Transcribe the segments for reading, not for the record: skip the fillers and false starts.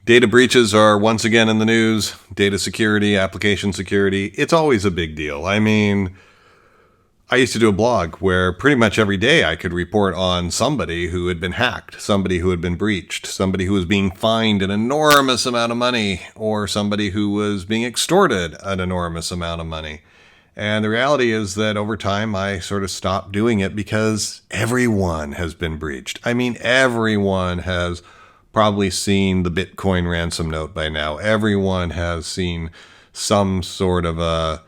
Data breaches are once again in the news. Data security, application security, it's always a big deal. I mean, I used to do a blog where pretty much every day I could report on somebody who had been hacked, somebody who had been breached, somebody who was being fined an enormous amount of money, or somebody who was being extorted an enormous amount of money. And the reality is that over time, I sort of stopped doing it because everyone has been breached. I mean, everyone has probably seen the Bitcoin ransom note by now. Everyone has seen some sort of a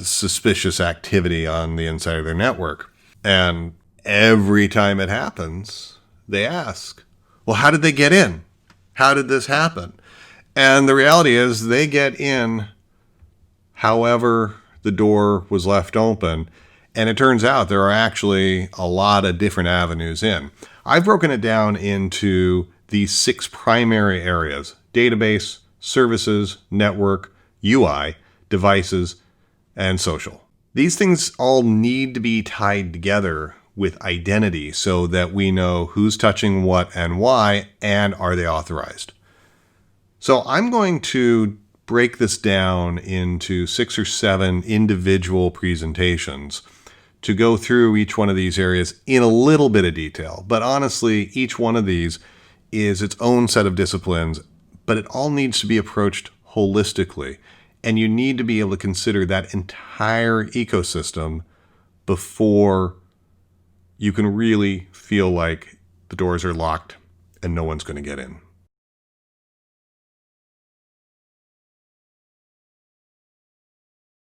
suspicious activity on the inside of their network. And every time it happens, they ask, well, how did they get in? How did this happen? And the reality is they get in however the door was left open. And it turns out there are actually a lot of different avenues in. I've broken it down into these 6 primary areas: database, services, network, UI, devices, and social. These things all need to be tied together with identity so that we know who's touching what and why, and are they authorized. So I'm going to break this down into 6 or 7 individual presentations to go through each one of these areas in a little bit of detail. But honestly, each one of these is its own set of disciplines, but it all needs to be approached holistically. And you need to be able to consider that entire ecosystem before you can really feel like the doors are locked and no one's going to get in.